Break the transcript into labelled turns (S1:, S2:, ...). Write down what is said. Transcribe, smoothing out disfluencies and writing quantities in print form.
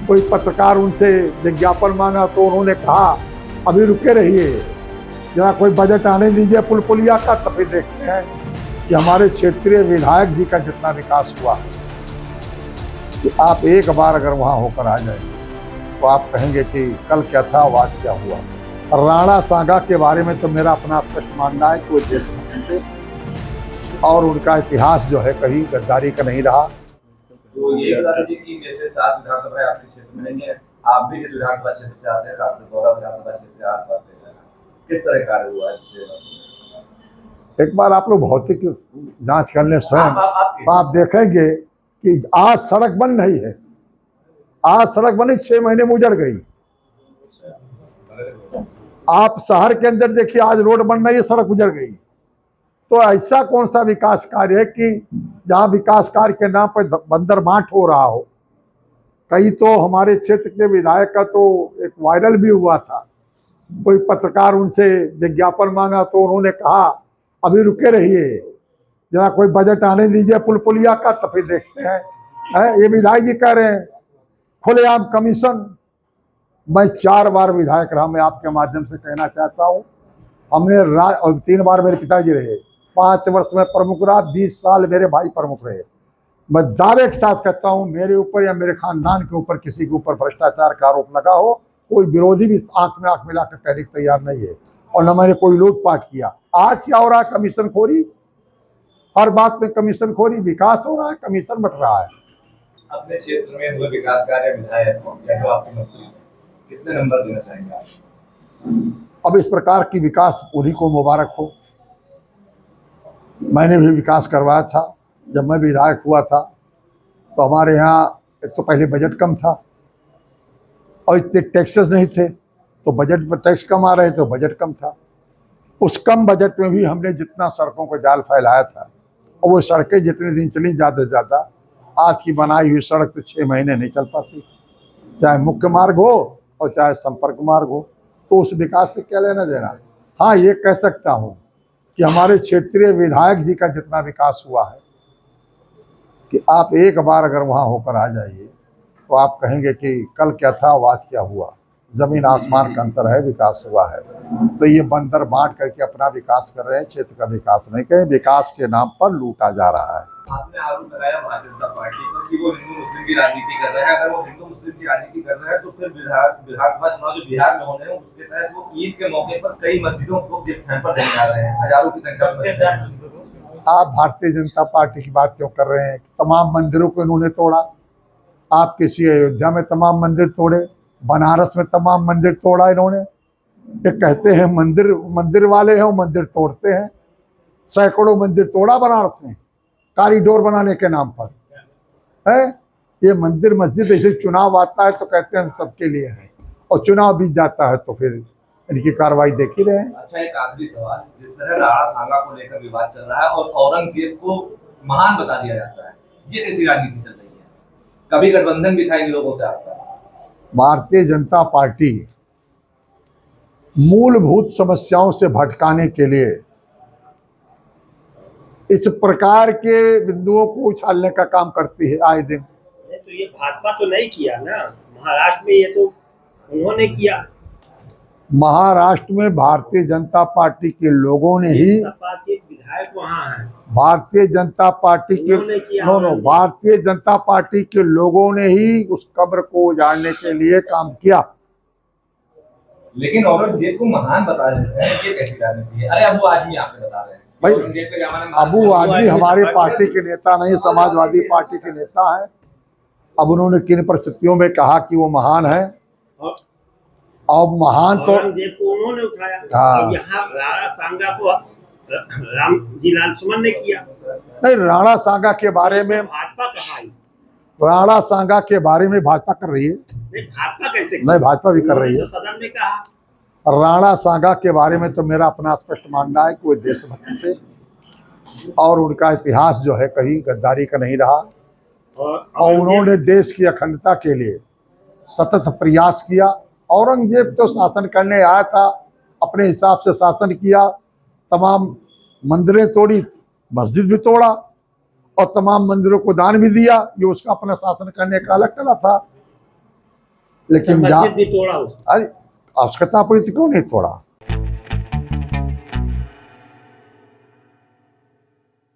S1: कोई पत्रकार उनसे विज्ञापन मांगा तो उन्होंने कहा अभी रुके रहिए, जरा कोई बजट आने दीजिए पुल पुलिया का, तब फिर देखते हैं कि हमारे क्षेत्रीय विधायक जी का जितना विकास हुआ। कि आप एक बार अगर वहां होकर आ जाए तो आप कहेंगे कि कल क्या था, आज क्या हुआ। राणा सांगा के बारे में तो मेरा अपना स्पष्ट मानना है कि वो देशभक्त थे और उनका इतिहास जो है कहीं गद्दारी का नहीं रहा।
S2: तो ये बता दीजिए कि जैसे 7 विधानसभाएं आपके क्षेत्र में नहीं है, आप भी जिस विधानसभा क्षेत्र से आते हैं, खासकर गौरा विधानसभा क्षेत्र के आसपास के, किस तरह कार्य हुआ है?
S1: एक बार आप लोग भौतिक जांच कर लें स्वयं, तो आप देखेंगे कि आज सड़क बन रही है। आज सड़क बनी 6 महीने में उजड़ गई। आप शहर के अंदर देखिए, आज रोड बन रही है, सड़क उजड़ गई। तो ऐसा कौन सा विकास कार्य है कि जहां विकास कार्य के नाम पर बंदर बांट हो रहा हो। कई तो हमारे क्षेत्र के विधायक का तो एक वायरल भी हुआ था, कोई पत्रकार उनसे विज्ञापन मांगा तो उन्होंने कहा अभी रुके रहिए, जरा कोई बजट आने दीजिए पुल पुलिया का, तब फिर देखते हैं। ये विधायक जी कह रहे हैं खुलेआम कमीशन। मैं 4 बार विधायक रहा, मैं आपके माध्यम से कहना चाहता हूँ, हमने और 3 बार मेरे पिताजी रहे, 5 वर्ष में प्रमुख रहा, 20 साल मेरे भाई प्रमुख रहे। मैं दावे के साथ कहता हूँ मेरे ऊपर या मेरे खानदान के ऊपर किसी के ऊपर भ्रष्टाचार का आरोप लगा हो, कोई विरोधी भी आंख में आंख मिलाकर कहने को तैयार नहीं है। और न मैंने कोई लूटपाट किया। आज क्या हो रहा है? कमीशन खोरी, हर बात में कमीशन खोरी। विकास हो रहा है, कमीशन बट रहा है।
S2: अपने क्षेत्र में हुए विकास कार्य विधायक या जो आपके मंत्री कितने नंबर देना चाहेंगे आप?
S1: अब इस प्रकार की विकास उन्हीं को मुबारक हो। मैंने भी विकास करवाया था। जब मैं विधायक हुआ था तो हमारे यहाँ एक तो पहले बजट कम था और इतने टैक्सेस नहीं थे, तो बजट पर टैक्स कम आ रहे थे तो बजट कम था। उस कम बजट में भी हमने जितना सड़कों को जाल फैलाया था, और वो सड़कें जितने दिन चली ज़्यादा से ज़्यादा, आज की बनाई हुई सड़क तो 6 महीने नहीं चल पाती, चाहे मुख्य मार्ग हो और चाहे संपर्क मार्ग हो। तो उस विकास से क्या लेना देना। हाँ, ये कह सकता हूँ कि हमारे क्षेत्रीय विधायक जी का जितना विकास हुआ है, कि आप एक बार अगर वहाँ होकर आ जाइए तो आप कहेंगे कि कल क्या था, आज क्या हुआ। जमीन आसमान का अंतर है, विकास हुआ है। तो ये बंदर बांट करके अपना विकास कर रहे हैं, क्षेत्र का विकास नहीं करें। विकास के नाम पर लूटा जा रहा है।
S2: आपने आरोप लगाया भारतीय जनता पार्टी पर कि वो हिंदू मुस्लिम की राजनीति कर रहे हैं। अगर वो हिंदू मुस्लिम की राजनीति कर रहे हैं तो फिर विधानसभा चुनाव जो बिहार में होने हैं उसके तहत वो ईद के मौके पर कई मस्जिदों को गिफ्ट हैम्पर देने जा रहे हैं, हजारों की संख्या में।
S1: आप भारतीय जनता पार्टी की बात क्यों कर रहे हैं? तमाम मंदिरों को इन्होंने तोड़ा। आप किसी अयोध्या में तमाम मंदिर तोड़े, बनारस में तमाम मंदिर तोड़ा इन्होंने। ये कहते हैं मंदिर वाले हैं, वो मंदिर तोड़ते हैं। सैकड़ों मंदिर तोड़ा बनारस में कॉरिडोर बनाने के नाम पर है। ये मंदिर मस्जिद ऐसे चुनाव आता है तो कहते हैं सबके लिए है, और चुनाव बीत जाता है तो फिर इनकी कार्रवाई देख ही रहे हैं।
S2: अच्छा, एक आखिरी सवाल, जिस तरह राणा सांगा को लेकर विवाद चल रहा है और औरंगजेब को महान बता दिया जाता है, ये कैसी राजनीति चल रही है? कभी गठबंधन भी था इन लोगों से आपका?
S1: भारतीय जनता पार्टी मूलभूत समस्याओं से भटकाने के लिए इस प्रकार के बिंदुओं को उछालने का काम करती है आए दिन।
S3: तो ये भाजपा तो नहीं किया ना, महाराष्ट्र में ये तो उन्होंने किया।
S1: महाराष्ट्र में भारतीय जनता पार्टी के लोगों ने ही,
S3: सपा के विधायक वहाँ हैं,
S1: भारतीय जनता पार्टी के भारतीय जनता पार्टी के लोगों ने ही उस कब्र को उजाड़ने के लिए काम किया।
S2: लेकिन औरंगजेब को महान बता देते हैं, ये कैसी राजनीति है? अरे अबू आजमी आपने बता रहे हैं
S1: भाई,
S2: औरंगजेब के जमाने में
S1: अबू आजमी हमारे पार्टी के नेता नहीं, समाजवादी पार्टी के नेता है। अब उन्होंने किन परिस्थितियों में कहा कि वो महान है, और महान तो
S3: औरंगजेब को उन्होंने उठाया। और यहाँ राणा सांगा को रामजी लक्ष्मण ने किया।
S1: नहीं, राणा सांगा के बारे में
S3: भाजपा कहा,
S1: राणा सांगा के बारे में भाजपा कर रही है।
S3: भाजपा कैसे?
S1: नहीं, भाजपा भी कर रही है।
S3: सदन में कहा।
S1: राणा सांगा के बारे में तो मेरा अपना स्पष्ट मानना है कि वो देशभक्त थे और उनका इतिहास जो है कहीं गद्दारी का नहीं रहा, और उन्होंने देश की अखंडता के लिए सतत प्रयास किया। औरंगजेब तो शासन करने आया था, अपने हिसाब से शासन किया, तमाम मंदिरें तोड़ी, मस्जिद भी तोड़ा और तमाम मंदिरों को दान भी दिया। ये उसका अपना शासन करने का अलग कला था। लेकिन
S3: मस्जिद भी तोड़ा उसने।
S1: अरे आवश्यकता पड़ी तो क्यों नहीं तोड़ा?